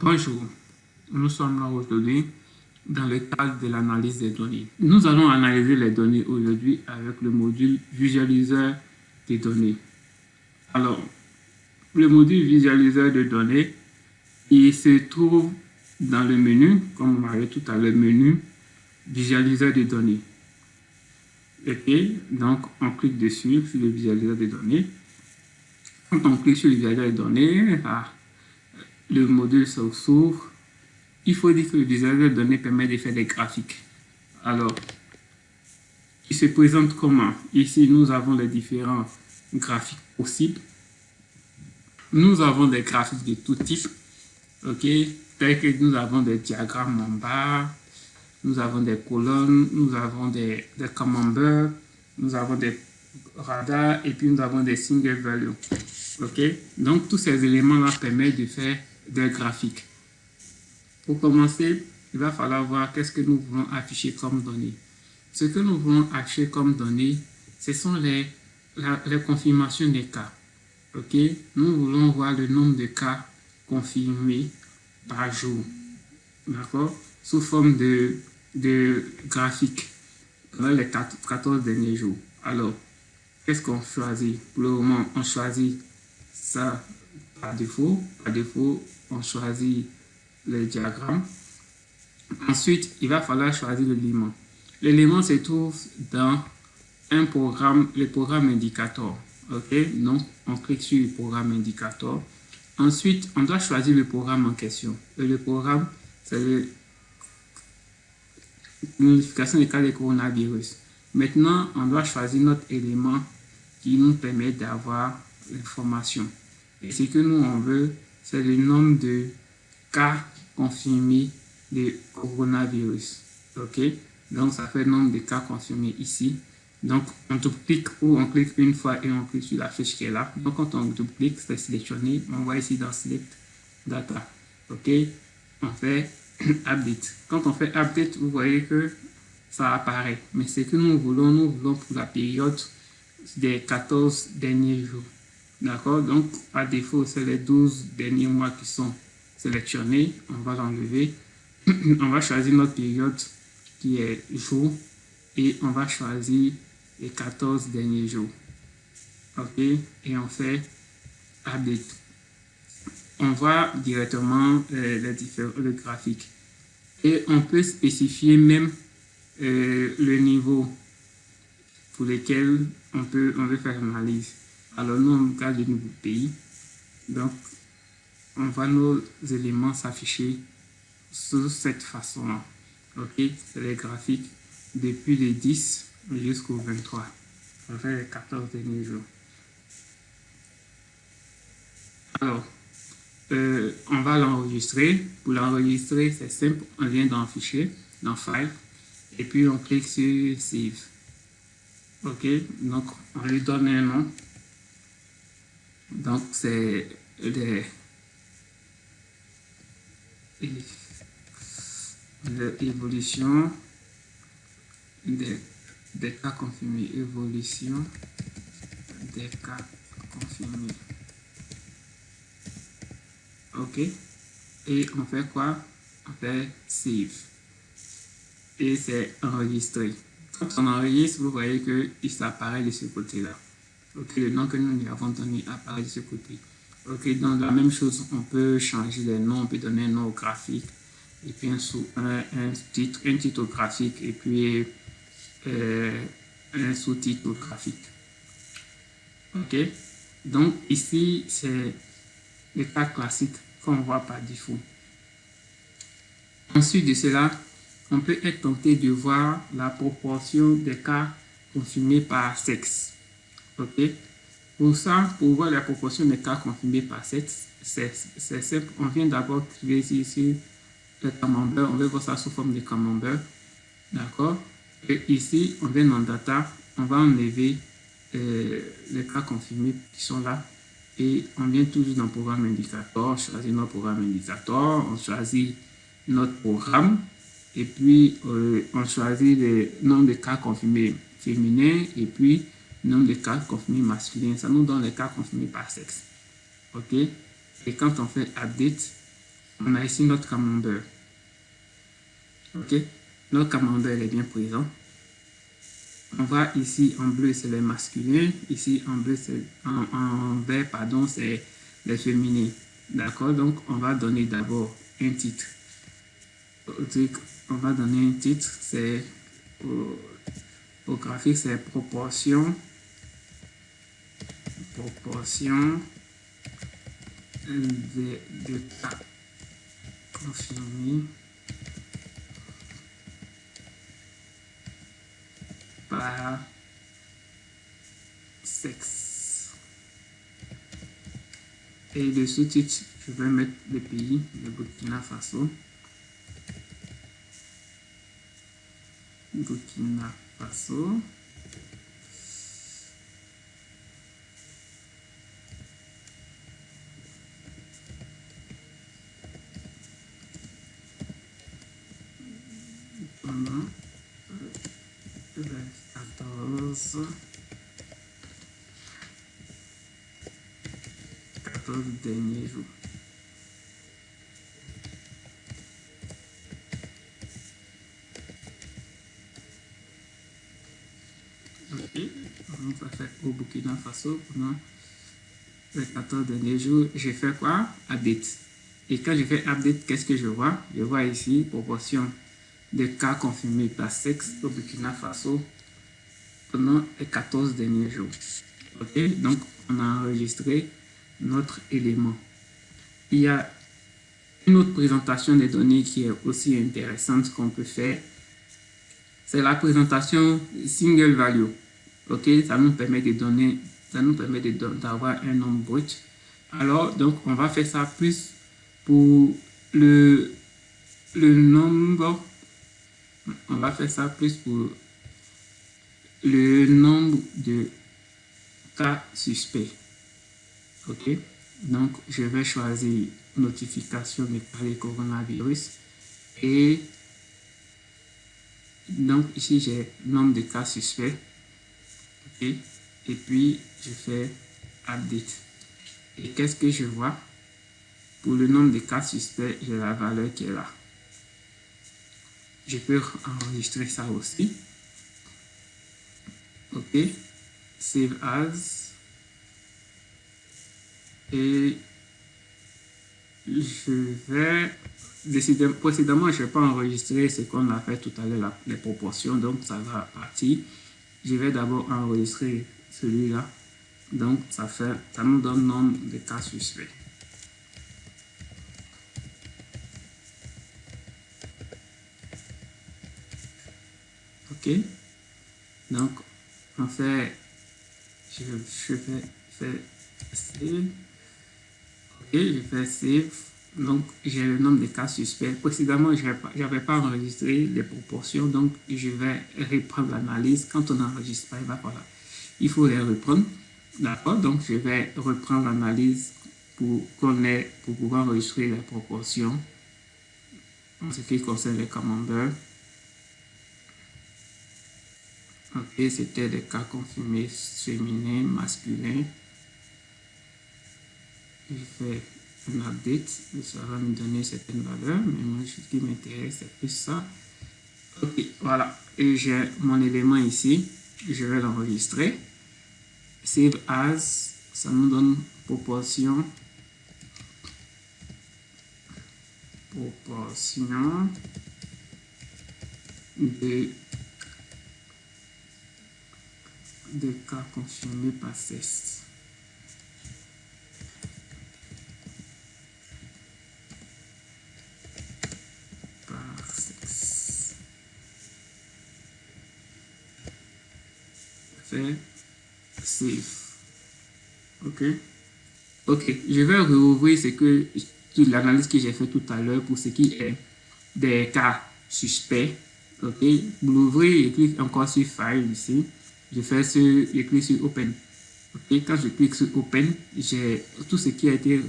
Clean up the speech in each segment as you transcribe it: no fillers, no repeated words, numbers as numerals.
Bonjour, nous sommes là aujourd'hui dans le cadre de l'analyse des données. Nous allons analyser les données aujourd'hui avec le module visualiseur des données. Alors, le module visualiseur de données, il se trouve dans le menu, comme on parlait tout à l'heure, menu visualiseur de données. Ok, donc on clique dessus sur le visualiseur de données. Quand on clique sur le visualiseur de données, le module s'ouvre. Il faut dire que le visualiseur de données permet de faire des graphiques. Alors, il se présente comment? Ici, nous avons les différents graphiques possibles. Nous avons des graphiques de tout type. Ok, tel que nous avons des diagrammes en bas, nous avons des colonnes, nous avons des camemberts, nous avons des radars et puis nous avons des single values. Ok, donc tous ces éléments-là permettent de faire des graphiques. Pour commencer, il va falloir voir qu'est-ce que nous voulons afficher comme données. Ce que nous voulons afficher comme données, ce sont les confirmations des cas. Ok, nous voulons voir le nombre de cas confirmés par jour. D'accord, sous forme de graphique dans les 14 derniers jours. Alors, qu'est-ce qu'on choisit? Pour le moment, on choisit ça par défaut. Par défaut, on choisit le diagramme. Ensuite, il va falloir choisir l'élément. L'élément se trouve dans un programme, le programme indicateur. Ok, donc on clique sur le programme indicateur. Ensuite, on doit choisir le programme en question. Et le programme, c'est l'identification des cas de coronavirus. Maintenant, on doit choisir notre élément qui nous permet d'avoir l'information. Et ce que nous, on veut, c'est le nombre de cas confirmés de coronavirus. Ok, donc ça fait le nombre de cas confirmés ici. Donc on double-clique ou on clique une fois et on clique sur la fiche qui est là. Donc quand on double-clique, c'est sélectionné. On voit ici dans Select Data. Ok, on fait Update. Quand on fait Update, vous voyez que ça apparaît. Mais ce que nous voulons pour la période des 14 derniers jours. D'accord, donc à défaut, c'est les 12 derniers mois qui sont sélectionnés. On va l'enlever. On va choisir notre période qui est jour et on va choisir les 14 derniers jours. Ok, et on fait Update. On voit directement le graphique et on peut spécifier même le niveau pour lequel on veut faire l'analyse. Alors nous on regarde le nouveau pays, donc on voit nos éléments s'afficher sous cette façon-là. Ok, c'est les graphiques depuis le 10 jusqu'au 23. On fait les 14 derniers jours. Alors, on va l'enregistrer. Pour l'enregistrer, c'est simple. On vient dans Fichier, dans File, et puis on clique sur Save. Ok, donc on lui donne un nom. Donc c'est l'évolution des cas confirmés. Évolution des cas confirmés. Ok, et on fait quoi? On fait Save et c'est enregistré. Quand on enregistre, vous voyez que il s'apparaît de ce côté-là. Ok, le nom que nous lui avons donné apparaît de ce côté. Ok, donc la même chose, on peut changer les noms, on peut donner un nom au graphique et puis un titre au graphique et puis un sous-titre au graphique. Ok, donc ici c'est le cas classique qu'on voit par défaut. Ensuite de cela, on peut être tenté de voir la proportion des cas confirmés par sexe. Ok, pour ça, pour voir la proportion des cas confirmés par sexe, c'est simple. On vient d'abord cliquer ici le camembert. On veut voir ça sous forme de camembert. D'accord. Et ici, on vient dans Data. On va enlever les cas confirmés qui sont là. Et on vient toujours dans Programme Indicateur. On choisit notre Programme Indicateur. On choisit notre programme. Et puis, on choisit le nombre de cas confirmés féminins. Et puis, nombre de cas confirmés masculins. Ça nous donne les cas confirmés par sexe. Ok. Et quand on fait Update, On a ici notre camembert. OK? Notre camembert est bien présent. On voit ici en bleu, c'est les masculins. Ici en bleu, c'est en vert, pardon, c'est les féminins. D'accord? Donc, on va donner d'abord un titre. On va donner un titre, c'est au graphique, c'est proportion de cas confirmés par sexe. Et le sous-titre, je vais mettre le pays, le Burkina Faso. Burkina Faso. Pendant 14 derniers jours. Ok, donc ça fait au Burkina Faso pendant les 14 derniers jours. J'ai fait quoi? Update. Et quand je fais update, qu'est-ce que je vois? Je vois ici proportion de cas confirmés par sexe au Burkina Faso pendant les 14 derniers jours. Ok, donc on a enregistré notre élément. Il y a une autre présentation des données qui est aussi intéressante qu'on peut faire. C'est la présentation single value. Ok, ça nous permet de donner, ça nous permet d'avoir un nombre brut. Alors, donc, on va faire ça plus pour le nombre. On va faire ça plus pour le nombre de cas suspects. Ok, donc je vais choisir notification de cas de coronavirus et donc ici j'ai nombre de cas suspects. Ok, et puis je fais update. Et qu'est-ce que je vois? Pour le nombre de cas suspects, j'ai la valeur qui est là. Je peux enregistrer ça aussi. Ok, save as. Et je vais décider, précédemment, je n'ai pas enregistré ce qu'on a fait tout à l'heure, les proportions, donc ça va partir. Je vais d'abord enregistrer celui-là. Donc, ça nous donne nombre de cas suspects. Ok. Donc, on fait, je vais faire save. Ok, je fais save. Donc, j'ai le nombre de cas suspects. Précédemment, je n'avais pas enregistré les proportions, donc je vais reprendre l'analyse. Quand on n'enregistre pas, voilà. Il faut les reprendre. D'accord? Donc, je vais reprendre l'analyse pour pouvoir enregistrer les proportions en ce qui concerne les camemberts. Ok, c'était des cas confirmés féminins, masculins. Je fais un update, ça va me donner certaines valeurs, mais moi, ce qui m'intéresse, c'est plus ça. Ok, voilà. Et j'ai mon élément ici. Je vais l'enregistrer. Save as, ça nous donne proportion de cas confirmés par sexe. Fait save. Ok. Ok, je vais rouvrir toute l'analyse que j'ai fait tout à l'heure pour ce qui est des cas suspects. Ok, pour l'ouvrir, je clique encore sur File ici. Je clique sur Open. Ok, quand je clique sur Open, j'ai tout ce qui a été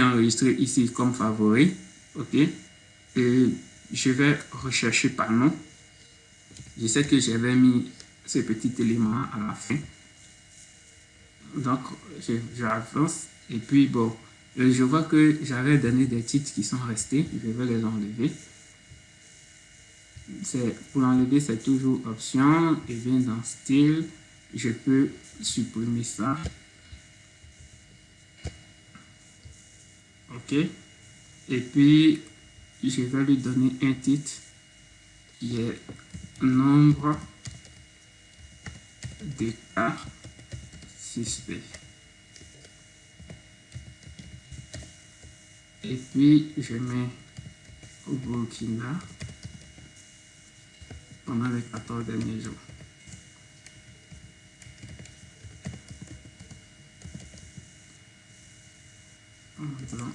enregistré ici comme favori. Ok, et je vais rechercher par nom. Je sais que j'avais mis ce petit élément à la fin. Donc, j'avance Et puis, bon, je vois que j'avais donné des titres qui sont restés. Je vais les enlever. Pour l'enlever, c'est toujours option. Et bien dans style, je peux supprimer ça. OK. Et puis, je vais lui donner un titre qui est nombre de cas suspects. Et puis, je mets au Burkina pendant les 14 derniers jours. Pendant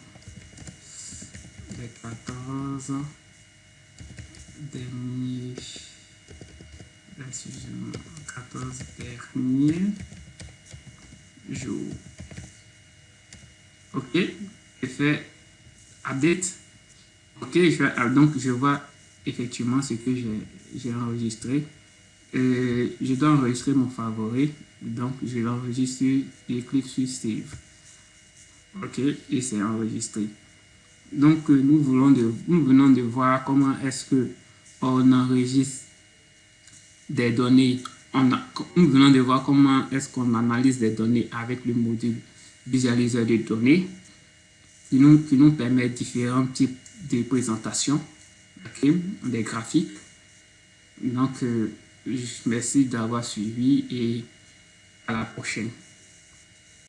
les 14 derniers, 14 derniers jours. OK, je fais update. OK, donc je vois effectivement ce que j'ai enregistré. Je dois enregistrer mon favori. Donc, je l'enregistre et clique sur Save. OK, et c'est enregistré. Donc, nous venons de voir comment est-ce que on enregistre des données. Nous venons de voir comment est-ce qu'on analyse des données avec le module visualiseur de données qui nous permet différents types de présentations, okay, des graphiques. Donc, merci d'avoir suivi et à la prochaine.